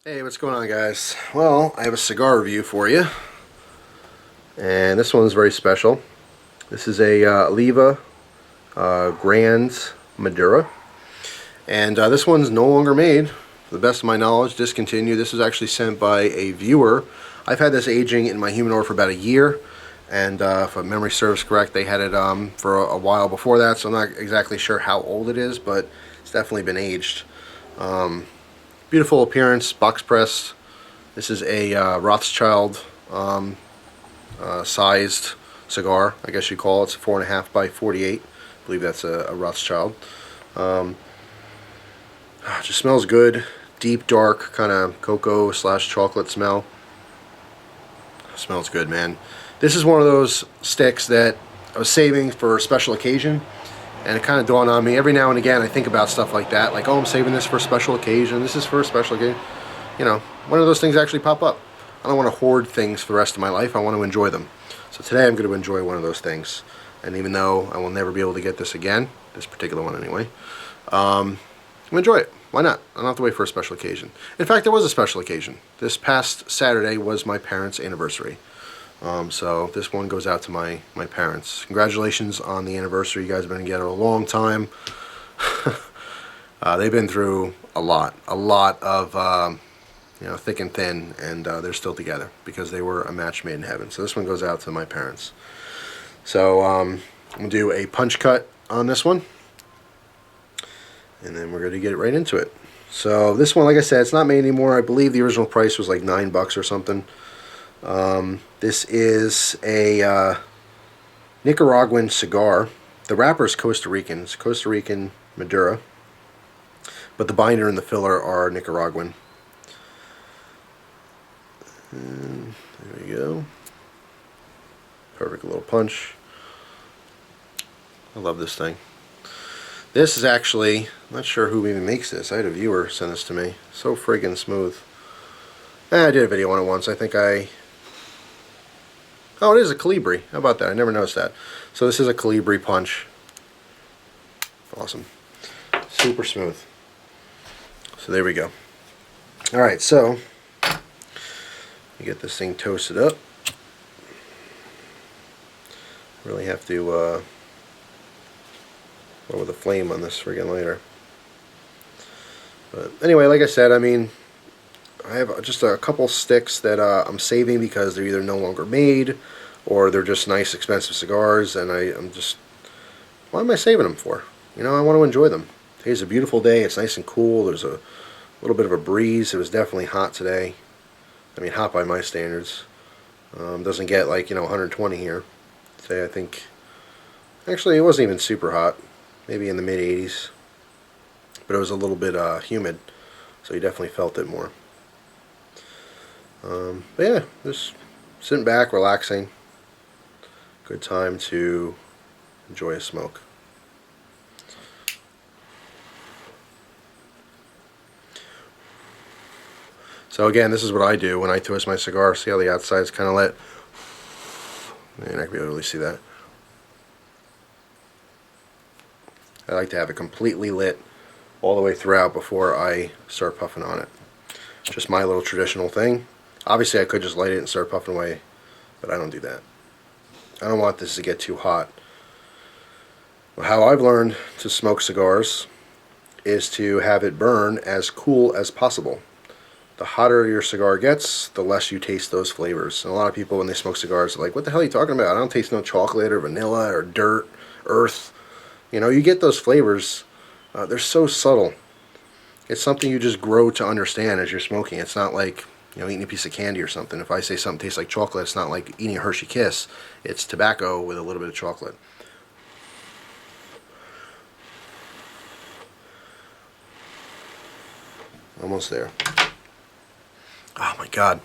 Hey, what's going on, guys? Well, I have a cigar review for you, and this one's very special. This is a Oliva Grand Maduro, and this one's no longer made. To the best of my knowledge, discontinued. This was actually sent by a viewer. I've had this aging in my humidor for about a year, and if my memory serves correct, they had it for a while before that, so I'm not exactly sure how old it is, but it's definitely been aged. Beautiful appearance, box pressed. This is a Rothschild sized cigar, I guess you call it. It's 4.5 by 48. I believe that's a Rothschild. Just smells good. Deep, dark, kind of cocoa / chocolate smell. Smells good, man. This is one of those sticks that I was saving for a special occasion, and it kind of dawned on me. Every now and again I think about stuff like that, like, oh, I'm saving this for a special occasion, this is for a special occasion. You know, one of those things actually pop up. I don't want to hoard things for the rest of my life. I want to enjoy them. So today I'm going to enjoy one of those things. And even though I will never be able to get this again, this particular one anyway, I'm going to enjoy it. Why not? I don't have to wait for a special occasion. In fact, there was a special occasion. This past Saturday was my parents' anniversary. So this one goes out to my parents. Congratulations on the anniversary. You guys have been together a long time. They've been through a lot of thick and thin, and they're still together because they were a match made in heaven. So this one goes out to my parents. So I'm going to do a punch cut on this one, and then we're going to get right into it. So this one, like I said, it's not made anymore. I believe the original price was like $9 or something. This is a Nicaraguan cigar. The wrapper is Costa Rican. It's Costa Rican Maduro, but the binder and the filler are Nicaraguan. And there we go. Perfect little punch. I love this thing. This is actually, I'm not sure who even makes this. I had a viewer send this to me. So friggin' smooth. I did a video on it once. I think oh, it is a Calibri. How about that? I never noticed that. So this is a Calibri punch. Awesome. Super smooth. So there we go. Alright, so you get this thing toasted up. Really have to go with the flame on this friggin' lighter. But anyway, like I said, I mean, I have just a couple sticks that I'm saving because they're either no longer made or they're just nice, expensive cigars, and I'm just, what am I saving them for? You know, I want to enjoy them. Today's a beautiful day. It's nice and cool. There's a little bit of a breeze. It was definitely hot today. I mean, hot by my standards. Doesn't get like, 120 here. Today, I think, actually, it wasn't even super hot. Maybe in the mid-80s. But it was a little bit humid, so you definitely felt it more. But yeah, just sitting back, relaxing. Good time to enjoy a smoke. So again, this is what I do when I toast my cigar. See how the outside's kind of lit? You're not going to be able to really see that. I like to have it completely lit all the way throughout before I start puffing on it. Just my little traditional thing. Obviously I could just light it and start puffing away, but I don't do that. I don't want this to get too hot. Well, how I've learned to smoke cigars is to have it burn as cool as possible. The hotter your cigar gets, the less you taste those flavors. And a lot of people, when they smoke cigars, are like, what the hell are you talking about? I don't taste no chocolate or vanilla or dirt, earth. You know, you get those flavors. They're so subtle. It's something you just grow to understand as you're smoking. It's not like, eating a piece of candy or something. If I say something tastes like chocolate, it's not like eating a Hershey Kiss. It's tobacco with a little bit of chocolate. Almost there. Oh my God.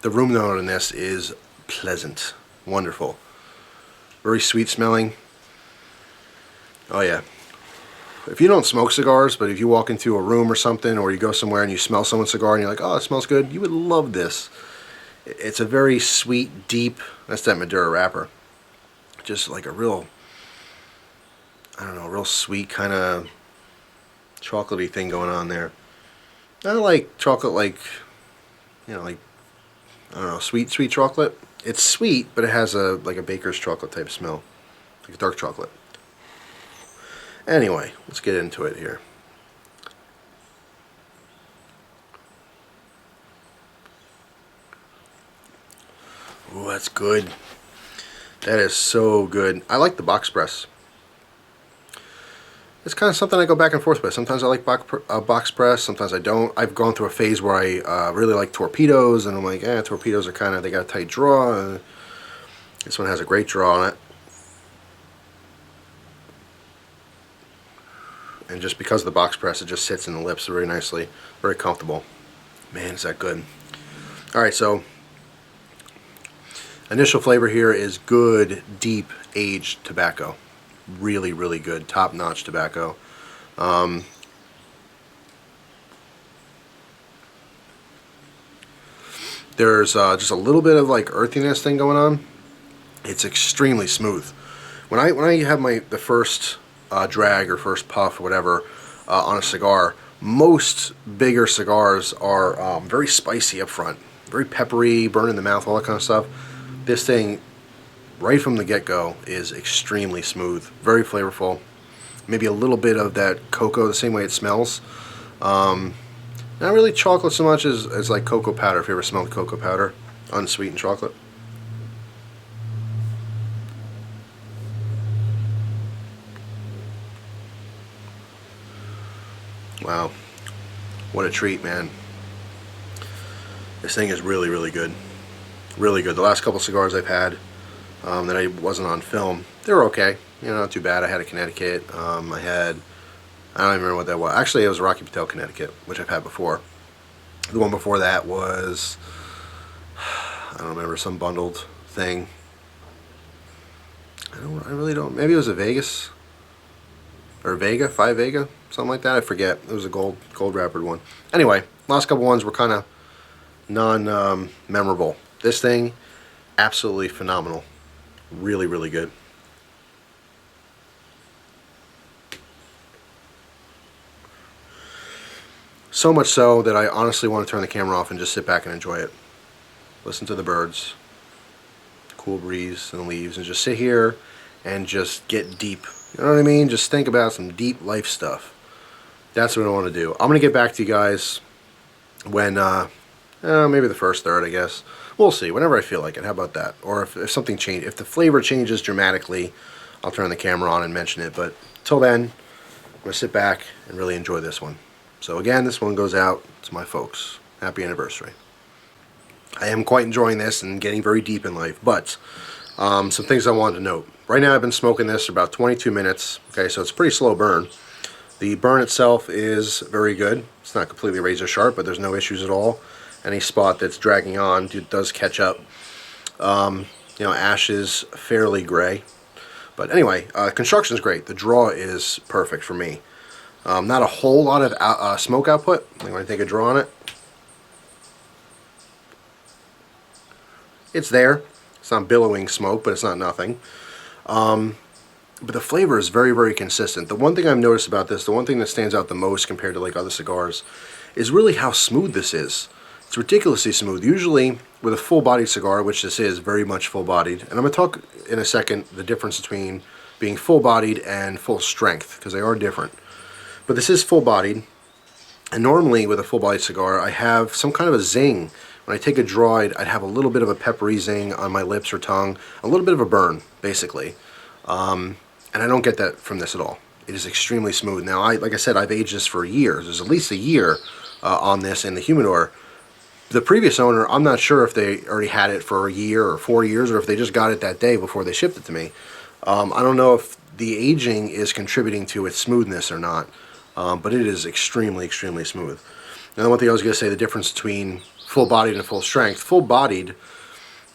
The room note on this is pleasant. Wonderful. Very sweet smelling. Oh yeah. If you don't smoke cigars, but if you walk into a room or something, or you go somewhere and you smell someone's cigar and you're like, oh, it smells good, you would love this. It's a very sweet, deep, that's that Maduro wrapper. Just like a real, I don't know, real sweet kind of chocolatey thing going on there. I like chocolate, like, like, I don't know, sweet chocolate. It's sweet, but it has like a baker's chocolate type smell, like dark chocolate. Anyway, let's get into it here. Ooh, that's good. That is so good. I like the box press. It's kind of something I go back and forth with. Sometimes I like box press, sometimes I don't. I've gone through a phase where I really like torpedoes, and I'm like, torpedoes are kind of, they got a tight draw. This one has a great draw on it. And just because of the box press, it just sits in the lips very nicely, very comfortable. Man, is that good. Alright, so initial flavor here is good, deep, aged tobacco. Really, really good, top-notch tobacco. There's just a little bit of like earthiness thing going on. It's extremely smooth. When I have the first drag or first puff or whatever on a cigar, most bigger cigars are very spicy up front, very peppery, burn in the mouth, all that kind of stuff. This thing, right from the get-go, is extremely smooth, very flavorful. Maybe a little bit of that cocoa, the same way it smells. Not really chocolate so much as like cocoa powder, if you ever smelled cocoa powder, unsweetened chocolate. Wow, what a treat, man. This thing is really, really good. Really good. The last couple cigars I've had that I wasn't on film, they were okay. Not too bad. I had a Connecticut. I don't even remember what that was. Actually, it was a Rocky Patel Connecticut, which I've had before. The one before that was, I don't remember, some bundled thing. I really don't. Maybe it was a Vegas or Vega, 5 Vega, something like that. I forget. It was a gold wrappered one. Anyway, last couple ones were kind of non-memorable. This thing, absolutely phenomenal. Really, really good. So much so that I honestly want to turn the camera off and just sit back and enjoy it. Listen to the birds, the cool breeze and the leaves, and just sit here and just get deep. You know what I mean? Just think about some deep life stuff. That's what I want to do. I'm going to get back to you guys when, maybe the first third, I guess. We'll see, whenever I feel like it. How about that? Or if something changes, if the flavor changes dramatically, I'll turn the camera on and mention it. But till then, I'm going to sit back and really enjoy this one. So again, this one goes out to my folks. Happy anniversary. I am quite enjoying this and getting very deep in life, but some things I wanted to note. Right now I've been smoking this for about 22 minutes. Okay, so it's a pretty slow burn. The burn itself is very good. It's not completely razor sharp, but there's no issues at all. Any spot that's dragging on does catch up. Ash is fairly gray. But anyway, construction is great. The draw is perfect for me. Not a whole lot of smoke output. Like when I take a draw on it, it's there. It's not billowing smoke, but it's not nothing. But the flavor is very, very consistent. The one thing I've noticed about this, the one thing that stands out the most compared to like other cigars, is really how smooth this is. It's ridiculously smooth. Usually with a full-bodied cigar, which this is very much full-bodied, and I'm going to talk in a second the difference between being full-bodied and full strength, because they are different. But this is full-bodied, and normally with a full-bodied cigar, I have some kind of a zing. When I take a draw, I'd have a little bit of a peppery zing on my lips or tongue, a little bit of a burn, basically. And I don't get that from this at all. It is extremely smooth. Now, like I said, I've aged this for years. There's at least a year on this in the humidor. The previous owner, I'm not sure if they already had it for a year or 4 years, or if they just got it that day before they shipped it to me. I don't know if the aging is contributing to its smoothness or not, but it is extremely, extremely smooth. Now, one thing I was going to say, the difference between full-bodied and full strength. Full-bodied,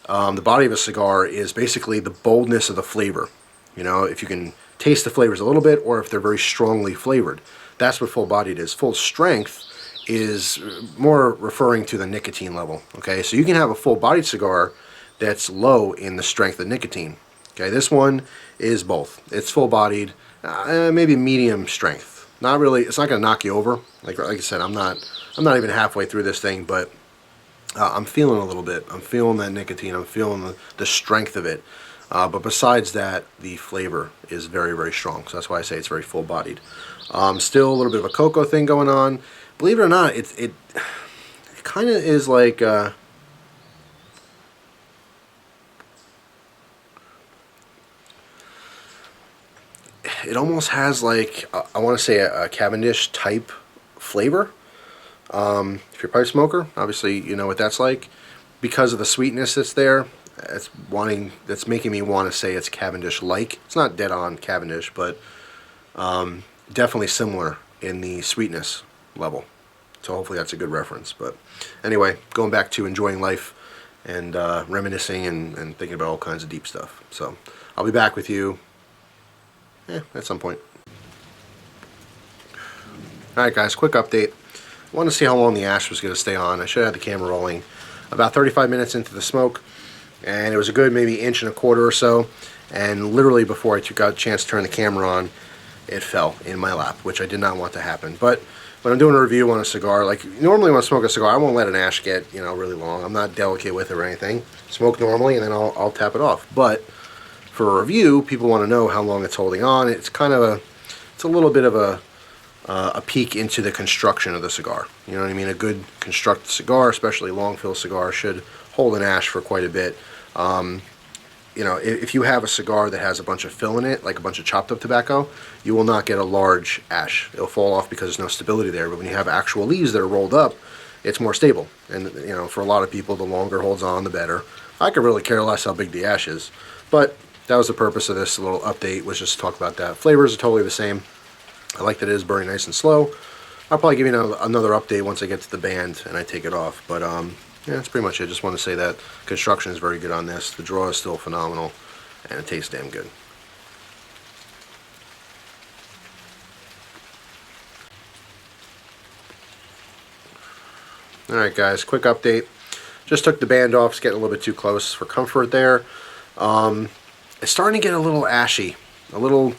the body of a cigar is basically the boldness of the flavor. If you can taste the flavors a little bit, or if they're very strongly flavored. That's what full-bodied is. Full strength is more referring to the nicotine level. Okay, so you can have a full-bodied cigar that's low in the strength of nicotine. Okay, this one is both. It's full-bodied, maybe medium strength. Not really. It's not going to knock you over. Like I said, I'm not even halfway through this thing, but I'm feeling a little bit. I'm feeling that nicotine. I'm feeling the strength of it. But besides that, the flavor is very, very strong. So that's why I say it's very full-bodied. Still a little bit of a cocoa thing going on. Believe it or not, it kind of is like it almost has like I want to say a Cavendish type flavor. If you're a pipe smoker, obviously you know what that's like. Because of the sweetness that's there, that's making me want to say it's Cavendish-like. It's not dead on Cavendish, but definitely similar in the sweetness level. So hopefully that's a good reference. But anyway, going back to enjoying life and reminiscing and thinking about all kinds of deep stuff. So I'll be back with you at some point. Alright guys, quick update. I wanted to see how long the ash was going to stay on. I should have had the camera rolling. About 35 minutes into the smoke, and it was a good maybe 1.25 inches or so, and literally before I got a chance to turn the camera on, it fell in my lap, which I did not want to happen. But when I'm doing a review on a cigar, like normally when I smoke a cigar, I won't let an ash get, you know, really long. I'm not delicate with it or anything. Smoke normally, and then I'll tap it off. But for a review, people want to know how long it's holding on. It's kind of it's a little bit of a peek into the construction of the cigar. You know what I mean? A good constructed cigar, especially long fill cigar, should hold an ash for quite a bit. You know, if you have a cigar that has a bunch of fill in it, like a bunch of chopped up tobacco, you will not get a large ash. It'll fall off because there's no stability there. But when you have actual leaves that are rolled up, it's more stable. And you know, for a lot of people, the longer it holds on, the better. I could really care less how big the ash is. But that was the purpose of this little update, was just to talk about that. Flavors are totally the same. I like that it is burning nice and slow. I'll probably give you another update once I get to the band and I take it off. But yeah, that's pretty much it. Just want to say that construction is very good on this. The draw is still phenomenal, and it tastes damn good. Alright guys, quick update. Just took the band off. It's getting a little bit too close for comfort there. It's starting to get a little ashy. A little...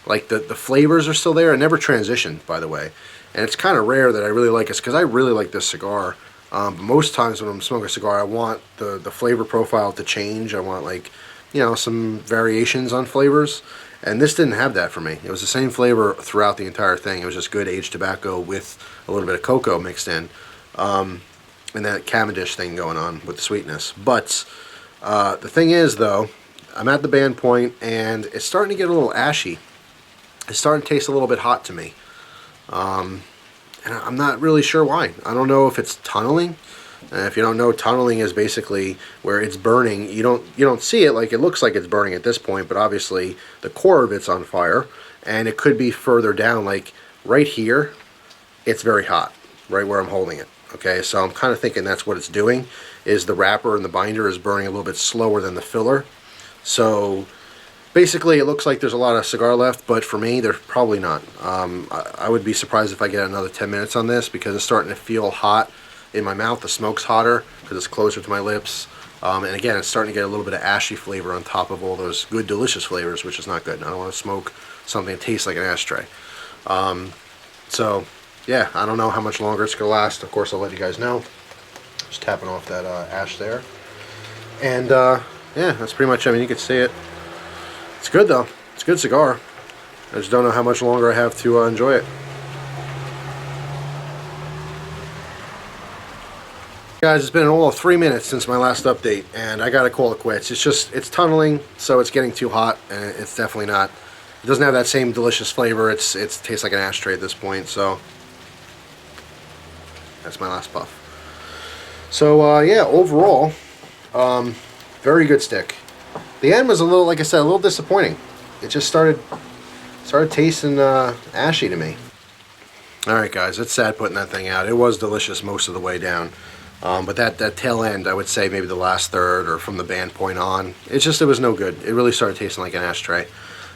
like the flavors are still there. It never transitioned, by the way. And it's kind of rare that I really like it, because I really like this cigar. But most times when I'm smoking a cigar, I want the flavor profile to change. I want, like, you know, some variations on flavors. And this didn't have that for me. It was the same flavor throughout the entire thing. It was just good aged tobacco with a little bit of cocoa mixed in. And that Cavendish thing going on with the sweetness. But the thing is, though, I'm at the band point, and it's starting to get a little ashy. It's starting to taste a little bit hot to me. And I'm not really sure why. I don't know if it's tunneling. If you don't know, tunneling is basically where it's burning. You don't see it, like it looks like it's burning at this point, but obviously the core of it's on fire, and it could be further down, like right here. It's very hot, right where I'm holding it. Okay, so I'm kind of thinking that's what it's doing, is the wrapper and the binder is burning a little bit slower than the filler. So basically, it looks like there's a lot of cigar left, but for me, there's probably not. I would be surprised if I get another 10 minutes on this, because it's starting to feel hot in my mouth. The smoke's hotter because it's closer to my lips. And again, it's starting to get a little bit of ashy flavor on top of all those good, delicious flavors, which is not good. I don't want to smoke something that tastes like an ashtray. So, yeah, I don't know how much longer it's going to last. Of course, I'll let you guys know. Just tapping off that ash there. And, yeah, that's pretty much, I mean, you can see it. It's good though. It's a good cigar. I just don't know how much longer I have to enjoy it. Guys, it's been all of 3 minutes since my last update, and I gotta call it quits. It's tunneling, so it's getting too hot, and it's definitely not. It doesn't have that same delicious flavor. It tastes like an ashtray at this point. So that's my last puff. So yeah, overall, very good stick. The end was a little, like I said, a little disappointing. It just started tasting ashy to me. Alright guys, it's sad putting that thing out. It was delicious most of the way down. But that tail end, I would say maybe the last third or from the band point on, it was no good. It really started tasting like an ashtray.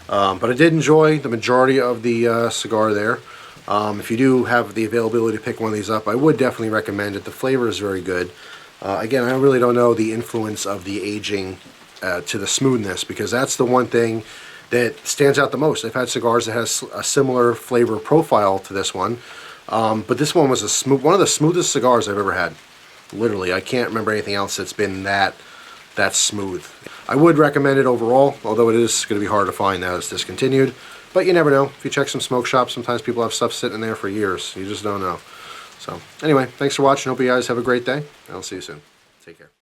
But I did enjoy the majority of the cigar there. If you do have the availability to pick one of these up, I would definitely recommend it. The flavor is very good. Again, I really don't know the influence of the aging to the smoothness, because that's the one thing that stands out the most. I've had cigars that has a similar flavor profile to this one, but this one was one of the smoothest cigars I've ever had. Literally, I can't remember anything else that's been that smooth. I would recommend it overall, although it is going to be hard to find now it's discontinued. But you never know. If you check some smoke shops, sometimes people have stuff sitting there for years. You just don't know. So anyway, thanks for watching. Hope you guys have a great day. I'll see you soon. Take care.